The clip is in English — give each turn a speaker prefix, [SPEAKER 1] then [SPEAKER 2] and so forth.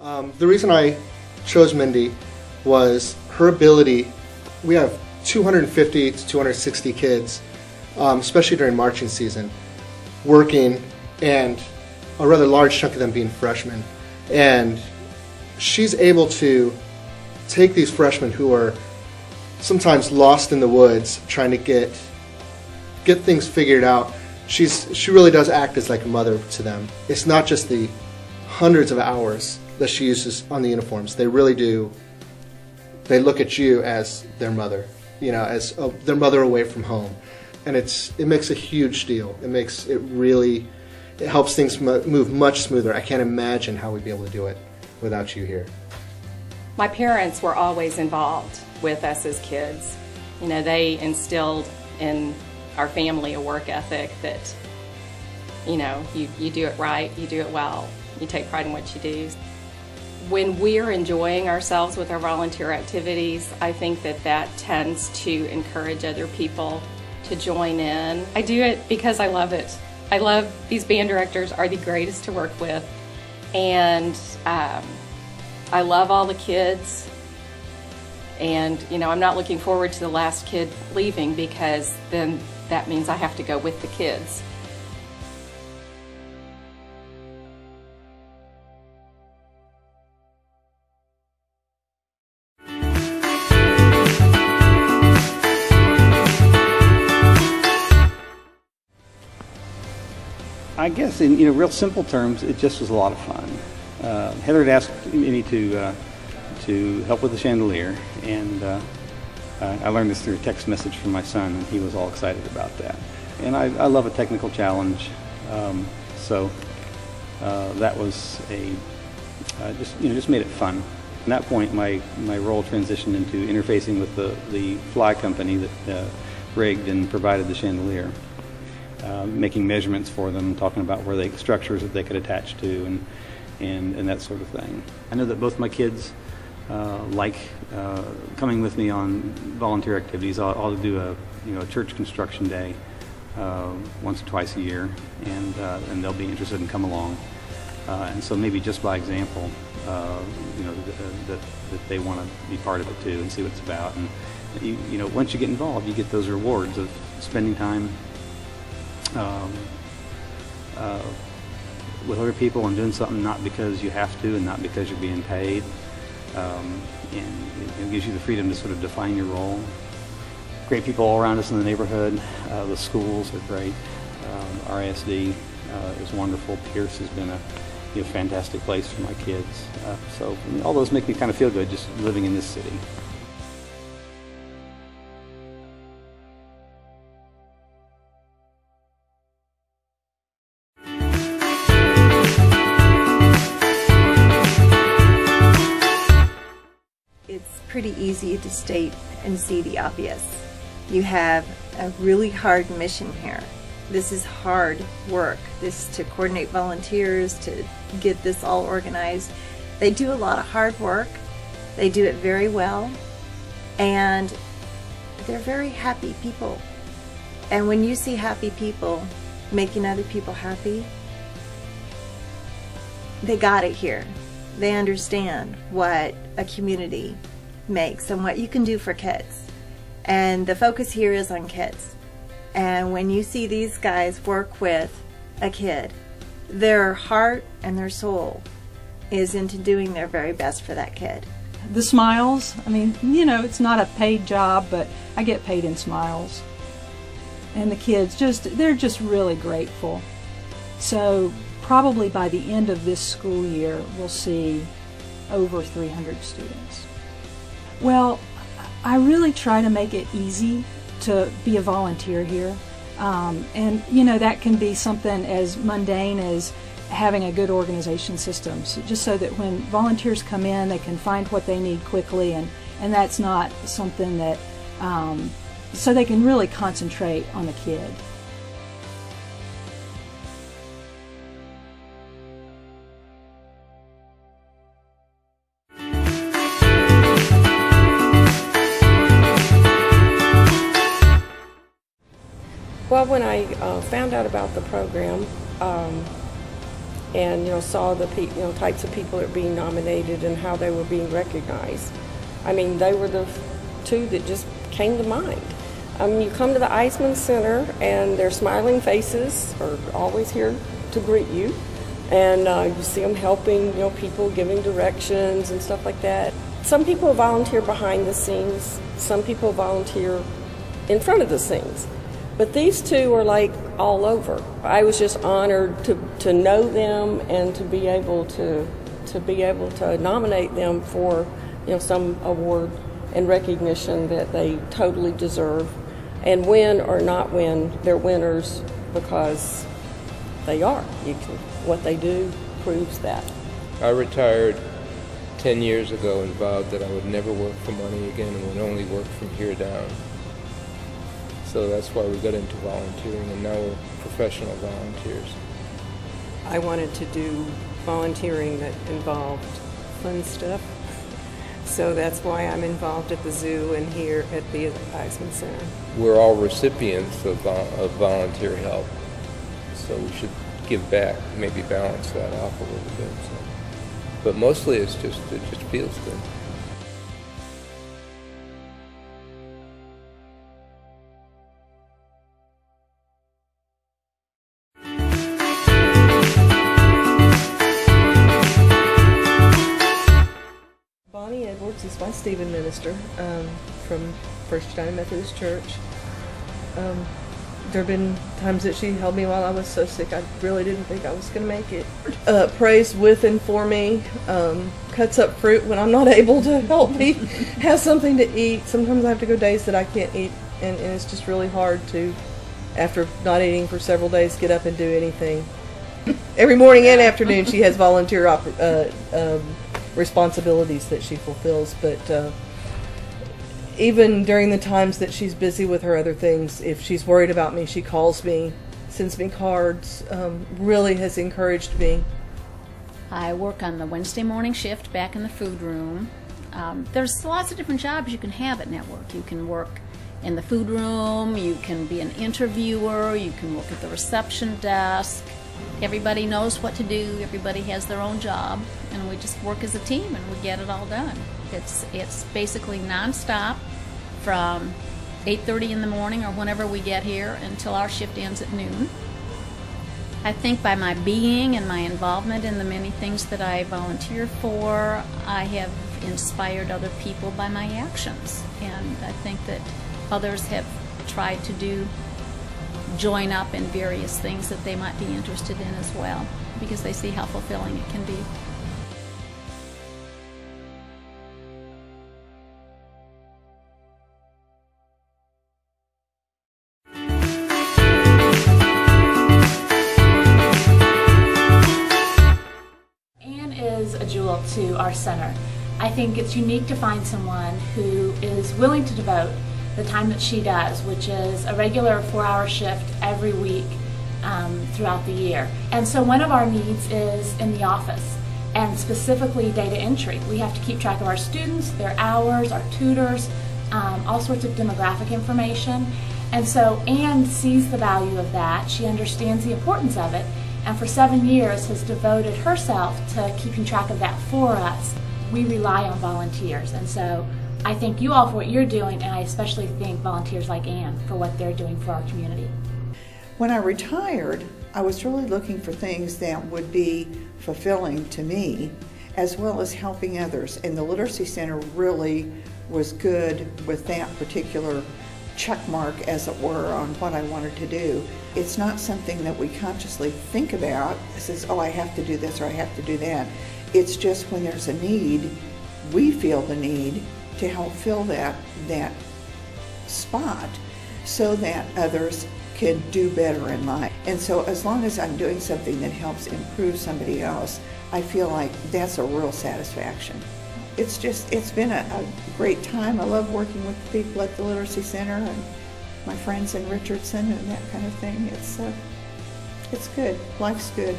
[SPEAKER 1] The reason I chose Mindy was her ability. We have 250 to 260 kids, especially during marching season, working, and a rather large chunk of them being freshmen. And she's able to take these freshmen who are sometimes lost in the woods trying to get things figured out. She really does act as like a mother to them. It's not just the hundreds of hours that she uses on the uniforms. They really do. They look at you as their mother, you know, as their mother away from home, and it makes a huge deal. It helps things move much smoother. I can't imagine how we'd be able to do it without you here.
[SPEAKER 2] My parents were always involved with us as kids. You know, they instilled in our family a work ethic that, you know, you do it right, you do it well, you take pride in what you do. When we're enjoying ourselves with our volunteer activities, I think that tends to encourage other people to join in. I do it because I love it. I love these band directors are the greatest to work with, and I love all the kids, and you know, I'm not looking forward to the last kid leaving, because then that means I have to go with the kids.
[SPEAKER 3] I guess in real simple terms, it just was a lot of fun. Heather had asked me to help with the chandelier, and I learned this through a text message from my son, and he was all excited about that. And I love a technical challenge, so that was just made it fun. At that point, my role transitioned into interfacing with the fly company that rigged and provided the chandelier. Making measurements for them, talking about structures that they could attach to, and that sort of thing. I know that both my kids like coming with me on volunteer activities. I'll do a church construction day once or twice a year, and they'll be interested in come along. And so maybe just by example, that they want to be part of it too and see what it's about. And once you get involved, you get those rewards of spending time with other people and doing something not because you have to and not because you're being paid, and it gives you the freedom to sort of define your role. Great people all around us in the neighborhood. The schools are great. RISD is wonderful. Pierce has been a fantastic place for my kids. So all those make me kind of feel good just living in this city.
[SPEAKER 4] It's pretty easy to state and see the obvious. You have a really hard mission here. This is hard work. This to coordinate volunteers, to get this all organized. They do a lot of hard work. They do it very well, and they're very happy people. And when you see happy people making other people happy, they got it here. They understand what a community makes and what you can do for kids. And the focus here is on kids. And when you see these guys work with a kid, their heart and their soul is into doing their very best for that kid.
[SPEAKER 5] The smiles, I mean, it's not a paid job, but I get paid in smiles. And the kids, they're just really grateful. So probably by the end of this school year, we'll see over 300 students. Well, I really try to make it easy to be a volunteer here. And that can be something as mundane as having a good organization system, just so that when volunteers come in, they can find what they need quickly, and that's not something that, so they can really concentrate on the kid.
[SPEAKER 6] Well, when I found out about the program, and saw the types of people that were being nominated and how they were being recognized. I mean, they were the two that just came to mind. You come to the Eisman Center and their smiling faces are always here to greet you, and you see them helping people, giving directions and stuff like that. Some people volunteer behind the scenes, some people volunteer in front of the scenes, but these two are like all over. I was just honored to know them and to be able to nominate them for some award and recognition that they totally deserve. And win or not win, they're winners because they are. What they do proves that.
[SPEAKER 7] I retired 10 years ago and vowed that I would never work for money again and would only work from here down. So that's why we got into volunteering, and now we're professional volunteers.
[SPEAKER 6] I wanted to do volunteering that involved fun stuff. So that's why I'm involved at the zoo and here at the Eisman Center.
[SPEAKER 7] We're all recipients of volunteer help, so we should give back, maybe balance that off a little bit. So. But mostly it just feels good.
[SPEAKER 6] Is my Stephen minister from First United Methodist Church. There have been times that she held me while I was so sick I really didn't think I was going to make it. Prays with and for me, cuts up fruit when I'm not able to help me have something to eat. Sometimes I have to go days that I can't eat, and it's just really hard to, after not eating for several days, get up and do anything. Every morning and afternoon she has volunteer responsibilities that she fulfills, but even during the times that she's busy with her other things, if she's worried about me, she calls me, sends me cards, really has encouraged me.
[SPEAKER 8] I work on the Wednesday morning shift back in the food room. There's lots of different jobs you can have at Network. You can work in the food room, you can be an interviewer, you can work at the reception desk. Everybody knows what to do, everybody has their own job, and we just work as a team and we get it all done. It's basically non-stop from 8:30 in the morning or whenever we get here until our shift ends at noon. I think by my being and my involvement in the many things that I volunteer for, I have inspired other people by my actions, and I think that others have tried to join up in various things that they might be interested in as well, because they see how fulfilling it can be.
[SPEAKER 9] Anne is a jewel to our center. I think it's unique to find someone who is willing to devote the time that she does, which is a regular 4-hour shift every week throughout the year. And so one of our needs is in the office, and specifically data entry. We have to keep track of our students, their hours, our tutors, all sorts of demographic information. And so Anne sees the value of that. She understands the importance of it, and for 7 years has devoted herself to keeping track of that for us. We rely on volunteers, and so I thank you all for what you're doing, and I especially thank volunteers like Anne for what they're doing for our community.
[SPEAKER 10] When I retired, I was really looking for things that would be fulfilling to me, as well as helping others. And the Literacy Center really was good with that particular check mark, as it were, on what I wanted to do. It's not something that we consciously think about. It says, oh, I have to do this or I have to do that. It's just when there's a need, we feel the need to help fill that spot so that others can do better in life. And so as long as I'm doing something that helps improve somebody else, I feel like that's a real satisfaction. It's been a great time. I love working with the people at the Literacy Center and my friends in Richardson and that kind of thing. It's good. Life's good.